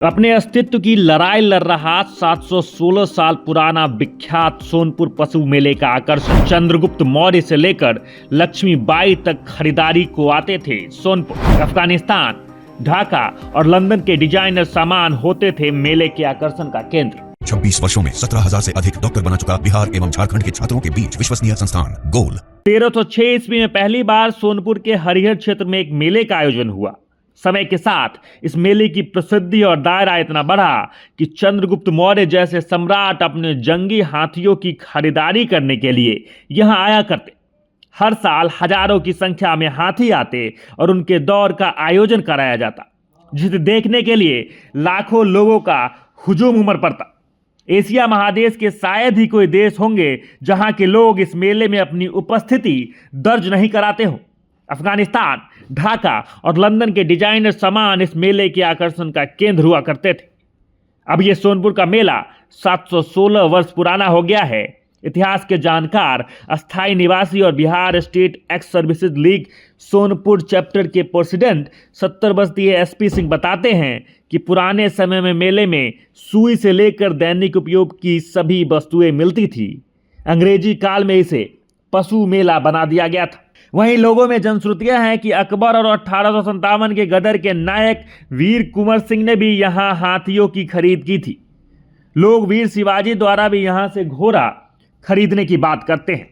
अपने अस्तित्व की लड़ाई लड़ रहा 716 साल पुराना विख्यात सोनपुर पशु मेले का आकर्षण चंद्रगुप्त मौर्य से लेकर लक्ष्मीबाई तक खरीदारी को आते थे। सोनपुर, अफगानिस्तान, ढाका और लंदन के डिजाइनर सामान होते थे मेले के आकर्षण का केंद्र। 26 वर्षों में 17,000 से अधिक डॉक्टर बना चुका बिहार एवं झारखंड के छात्रों के बीच विश्वसनीय संस्थान गोल। 1306 ईस्वी में पहली बार सोनपुर के हरिहर क्षेत्र में एक मेले का आयोजन हुआ। समय के साथ इस मेले की प्रसिद्धि और दायरा इतना बढ़ा कि चंद्रगुप्त मौर्य जैसे सम्राट अपने जंगी हाथियों की खरीदारी करने के लिए यहां आया करते। हर साल हजारों की संख्या में हाथी आते और उनके दौड़ का आयोजन कराया जाता, जिसे देखने के लिए लाखों लोगों का हुजूम उमड़ पड़ता। एशिया महादेश के शायद ही कोई देश होंगे जहां के लोग इस मेले में अपनी उपस्थिति दर्ज नहीं कराते हो। अफगानिस्तान, ढाका और लंदन के डिजाइनर सामान इस मेले के आकर्षण का केंद्र हुआ करते थे। अब यह सोनपुर का मेला 716 वर्ष पुराना हो गया है। इतिहास के जानकार, अस्थायी निवासी और Bihar state x services league Sonpur chapter के प्रेसिडेंट 70 वर्षीय एसपी सिंह बताते हैं कि पुराने समय में मेले में सुई से लेकर दैनिक उपयोग की सभी वस्तुएं मिलती थी। अंग्रेजी काल में इसे पशु मेला बना दिया गया था। वहीं लोगों में जनश्रुतियां हैं कि अकबर और 1857 के गदर के नायक वीर कुंवर सिंह ने भी यहां हाथियों की खरीद की थी। लोग वीर शिवाजी द्वारा भी यहां से घोड़ा खरीदने की बात करते हैं।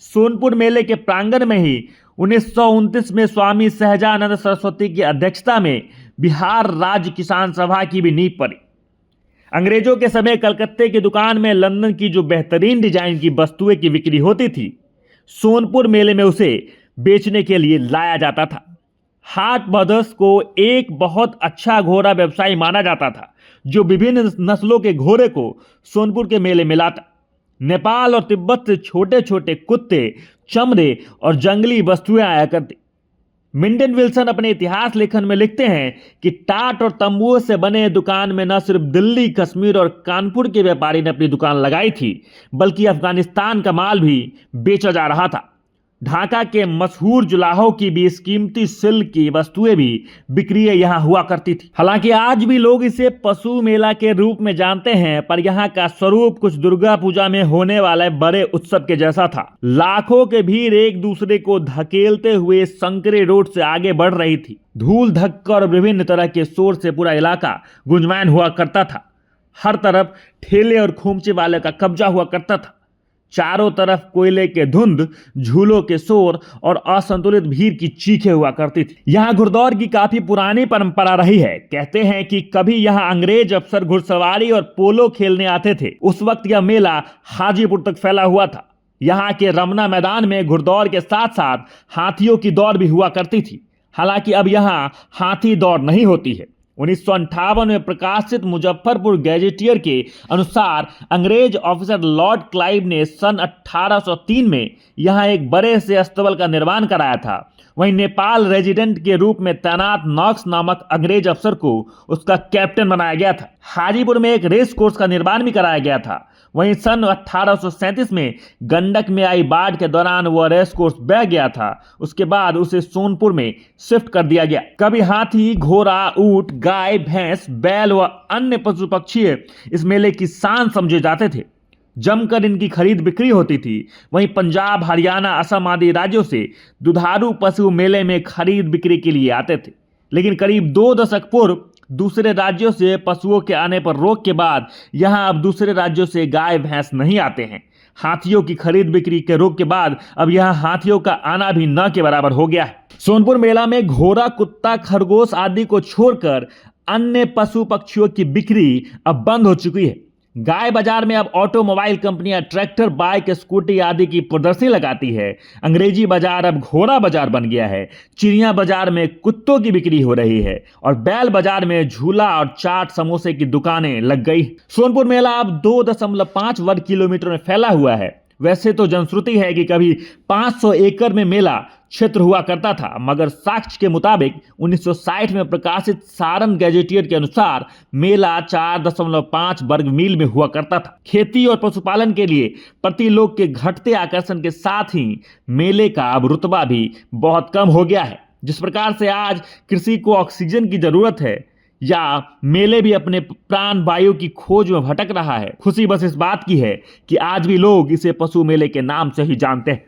सोनपुर मेले के प्रांगण में ही 1929 में स्वामी सहजानंद सरस्वती की अध्यक्षता में बिहार राज्य किसान सभा की भी नींव पड़ी। अंग्रेजों के समय कलकत्ते की दुकान में लंदन की जो बेहतरीन डिजाइन की वस्तुएं की बिक्री होती थी, सोनपुर मेले में उसे बेचने के लिए लाया जाता था। हाट ब्रदर्स को एक बहुत अच्छा घोड़ा व्यवसायी माना जाता था, जो विभिन्न नस्लों के घोड़े को सोनपुर के मेले में लाता। नेपाल और तिब्बत से छोटे छोटे कुत्ते, चमड़े और जंगली वस्तुएं आया करती। मिंटन विल्सन अपने इतिहास लेखन में लिखते हैं कि टाट और तंबुओं से बने दुकान में न सिर्फ दिल्ली, कश्मीर और कानपुर के व्यापारी ने अपनी दुकान लगाई थी, बल्कि अफगानिस्तान का माल भी बेचा जा रहा था। ढाका के मशहूर जुलाहों की भी इस कीमती सिल्क की वस्तुएं भी बिक्री यहां हुआ करती थी। हालांकि आज भी लोग इसे पशु मेला के रूप में जानते हैं, पर यहां का स्वरूप कुछ दुर्गा पूजा में होने वाले बड़े उत्सव के जैसा था। लाखों के भीड़ एक दूसरे को धकेलते हुए संकरे रोड से आगे बढ़ रही थी। धूल धक्कर और विभिन्न तरह के शोर से पूरा इलाका गुंजमान हुआ करता था। हर तरफ ठेले और खोमचे वाले का कब्जा हुआ करता था। चारों तरफ कोयले के धुंध, झूलों के शोर और असंतुलित भीड़ की चीखें हुआ करती थी। यहाँ घुड़दौड़ की काफी पुरानी परंपरा रही है। कहते हैं कि कभी यहाँ अंग्रेज अफसर घुड़सवारी और पोलो खेलने आते थे। उस वक्त यह मेला हाजीपुर तक फैला हुआ था। यहाँ के रमना मैदान में घुड़दौड़ के साथ साथ हाथियों की दौड़ भी हुआ करती थी। हालांकि अब यहाँ हाथी दौड़ नहीं होती है। 1958 में प्रकाशित मुजफ्फरपुर गैजेटियर के अनुसार अंग्रेज ऑफिसर लॉर्ड क्लाइव ने सन 1803 में यहां एक बड़े से अस्तबल का निर्माण कराया था। वहीं नेपाल रेजिडेंट के रूप में तैनात नॉक्स नामक अंग्रेज अफसर को उसका कैप्टन बनाया गया था। हाजीपुर में एक रेस कोर्स का निर्माण भी कराया गया था। वहीं सन 1837 में गंडक में आई बाढ़ के दौरान वह रेस कोर्स बह गया था। उसके बाद उसे सोनपुर में शिफ्ट कर दिया गया। कभी हाथी, घोड़ा, ऊंट, गाय, भैंस, बैल व अन्य पशु पक्षी इस मेले की शान समझे जाते थे। जमकर इनकी खरीद बिक्री होती थी। वहीं पंजाब, हरियाणा, असम आदि राज्यों से दुधारू पशु मेले में खरीद बिक्री के लिए आते थे। लेकिन करीब 2 दशक पूर्व दूसरे राज्यों से पशुओं के आने पर रोक के बाद यहां अब दूसरे राज्यों से गाय, भैंस नहीं आते हैं। हाथियों की खरीद बिक्री के रोक के बाद अब यहां हाथियों का आना भी न के बराबर हो गया है। सोनपुर मेला में घोड़ा, कुत्ता, खरगोश आदि को छोड़कर अन्य पशु पक्षियों की बिक्री अब बंद हो चुकी है। गाय बाजार में अब ऑटोमोबाइल कंपनियां ट्रैक्टर, बाइक, स्कूटी आदि की प्रदर्शनी लगाती है। अंग्रेजी बाजार अब घोड़ा बाजार बन गया है। चिड़िया बाजार में कुत्तों की बिक्री हो रही है और बैल बाजार में झूला और चाट, समोसे की दुकानें लग गई। सोनपुर मेला अब 2.5 वर्ग किलोमीटर में फैला हुआ है। वैसे तो जनश्रुति है कि कभी 500 एकड़ में मेला क्षेत्र हुआ करता था, मगर साक्ष्य के मुताबिक 1960 में प्रकाशित सारण गैजेटियर के अनुसार मेला 4.5 वर्ग मील में हुआ करता था। खेती और पशुपालन के लिए प्रति लोग के घटते आकर्षण के साथ ही मेले का अब रुतबा भी बहुत कम हो गया है। जिस प्रकार से आज कृषि को ऑक्सीजन की जरूरत है, या मेले भी अपने प्राण वायु की खोज में भटक रहा है? खुशी बस इस बात की है कि आज भी लोग इसे पशु मेले के नाम से ही जानते हैं।